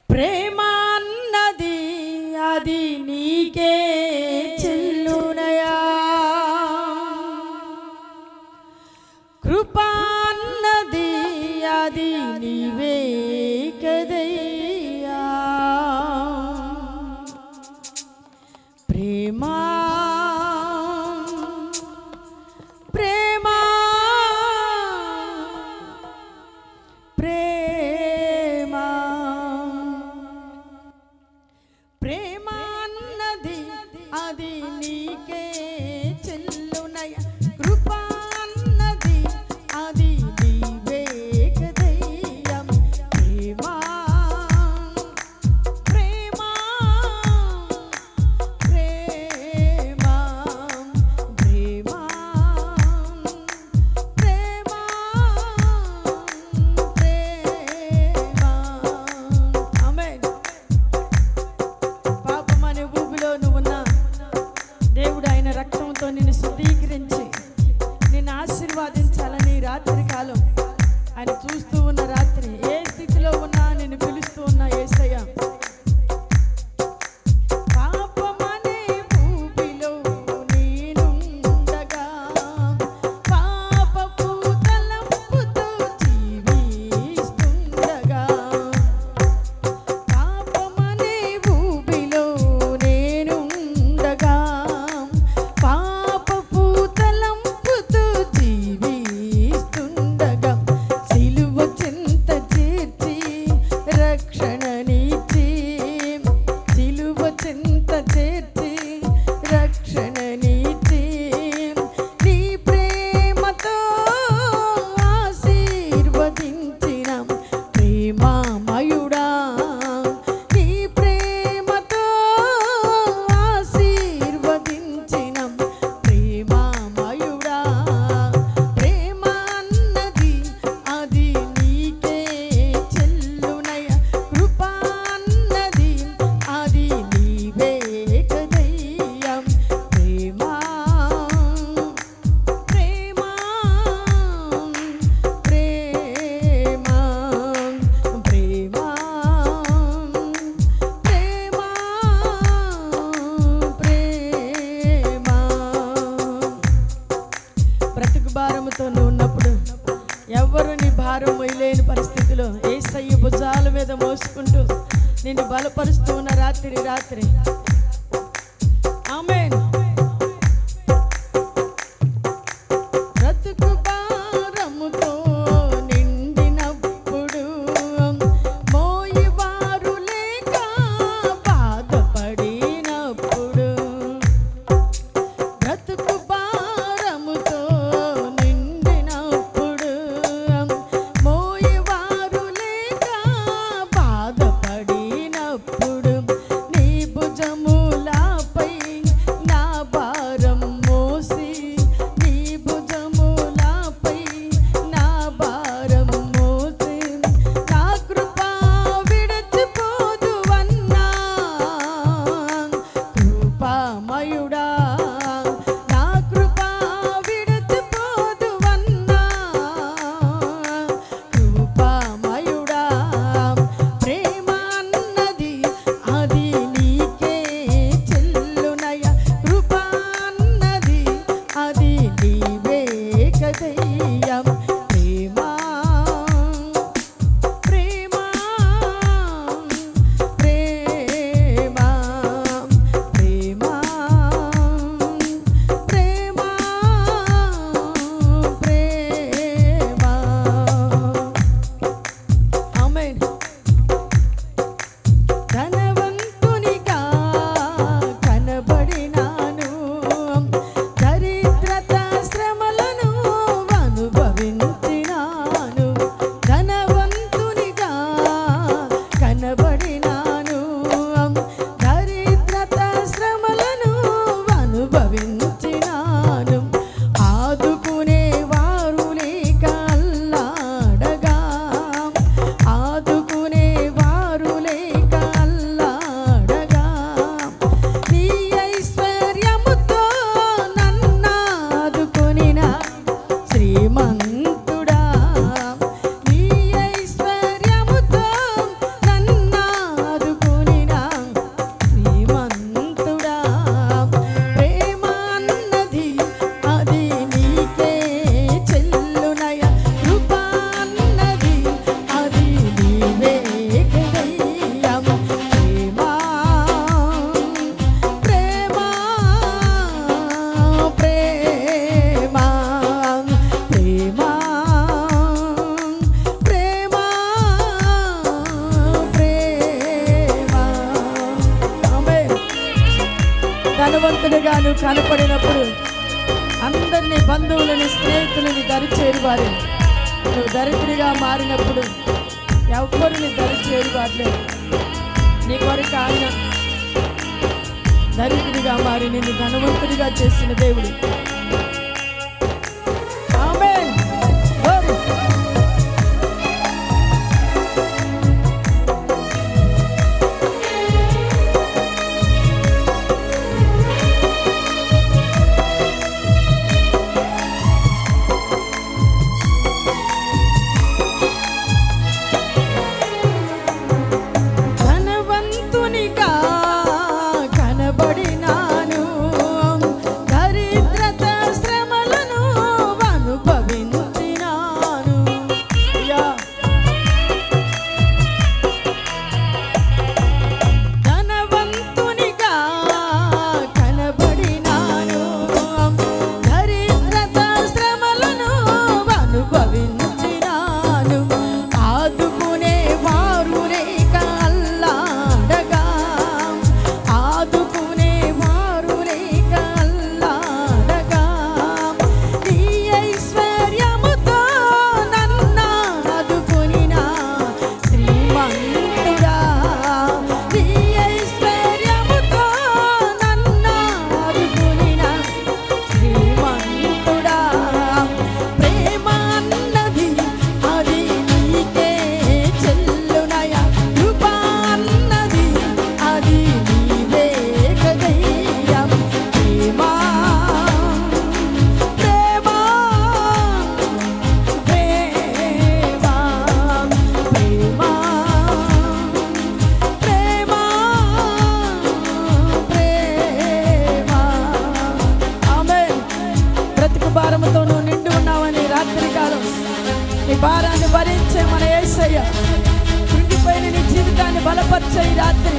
ప్రేమ అన్నది అది నీకే చెల్లునయా, కృప అన్నది అది నీవే కదయ్యా. ప్రేమ ప్రేమ ప్రేమ ప్రేమ అన్నది అది నీకే చెల్లునయా, కృప అన్నది అది నీవే కదయ్యా. ప్రేమ ప్రేమ ప్రేమ ప్రేమ ప్రేమ ప్రేమ. ఆమేన్. పాపం అనే ఊబిలో నువ్వున్నా దేవుడు ఆయన రక్తంతో నిన్ను శుద్ధీకరించి నిన్ను ఆశీర్వాదించాలని రాత్రి కాలం ఆయన చూస్తూ ఉన్న రాత్రి ఏ స్థితిలో ఉన్నా నిన్ను పిలుస్తూ ఉన్న యేసయ్య. పాపమనే ఊబిలో నేనుండగా పాపపు తలంపుతో జీవిస్తుండగా, పాపమనే ఊబిలో నేనుండగా పాపపు తలంపుతో జీవిస్తుండగా, సిలువ చెంత చేర్చి రక్షణనిచ్చి, సిలువ చెంత చేర్చి రక్షణనిచ్చి, నీ ప్రేమతో ఆశీర్వదించిన ప్రేమమయుడా, నీ ప్రేమతో ఆశీర్వదించిన ప్రేమమయుడా. ప్రేమ అన్నది అది నీకే చెల్లునయా, కృప అన్నది అది నీవే కదయ్యా. ప్రేమ ప్రేమ ప్రేమ ప్రేమ ప్రేమ ప్రేమ. బ్రతుకు భారముతో నువ్వు ఉన్నప్పుడు ఎవ్వరు నీ భారం మొయ్యలేని పరిస్థితిలో యేసయ్య భుజాల మీద మోసుకుంటూ నిన్ను బలపరుస్తూ ఉన్న రాత్రి ఆమేన్. బ్రతుకు భారముతో నిండినప్పుడు మోయవారు లేక బాధపడినప్పుడు, బ్రతుకు భారముతో నిండినప్పుడు మోయవారు లేక బాధపడినప్పుడు, నీ భుజములపై నా ధనవంతుడిగా నువ్వు కనపడినప్పుడు అందరినీ బంధువులని స్నేహితులని దరిచేరువారు. నువ్వు దరిద్రుడిగా మారినప్పుడు ఎవరిని దరిచేరువారులేదు. నీ కొరకు ఆయన దరిద్రుడిగా మారి నిన్ను ధనవంతుడిగా చేసిన దేవుడు. ఆమేన్. భారముతో నువ్వు నిండి ఉన్నావని రాత్రికాలం నీ భారాన్ని భరించే మన యేసయ్య కృంగిపోయిన నీ జీవితాన్ని బలపరిచే ఈ రాత్రి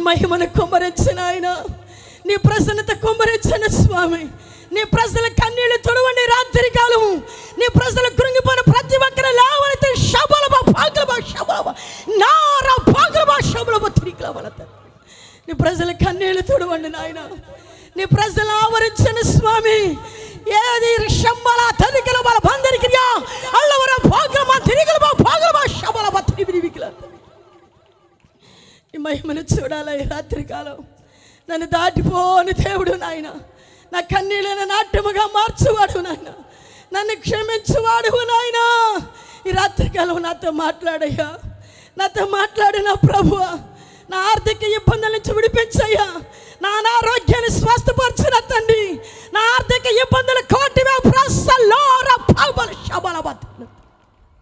మహిమను కుమ్మరించిన ఆయన, నీ ప్రసన్నత కుమ్మరించిన స్వామి. నీ ప్రజల కన్నీళ్లు తుడవండి రాత్రి కాలము. నీ ప్రజలు కృంగిపోయిన ప్రతి ఒక్కరు లేవనెత్తి శబలబా పాగలబా శబలబా నారా పాగలబా శబలబా తిరిగిలవలత. నీ ప్రజల కన్నీళ్లు తుడవండి నాయన. నీ ప్రజలు ఆవరించిన స్వామి. ఏది శంబల తదికల బల బందరికియా అల్లవర పాగలబా తిరిగిలబా పాగలబా శబలబా తిరిగిలవలత. ఈ మహిమను చూడాలి రాత్రి కాలం. నన్ను దాటిపోని దేవుడు నాయన. నా కన్నీళ్ళను నాట్యముగా మార్చువాడు నాయన. నన్ను క్షమించువాడు నాయన. ఈ రాత్రికాలం నాతో మాట్లాడయ్యా. నాతో మాట్లాడు నా ప్రభువా. నా ఆర్థిక ఇబ్బందుల నుంచి విడిపించయ్యా.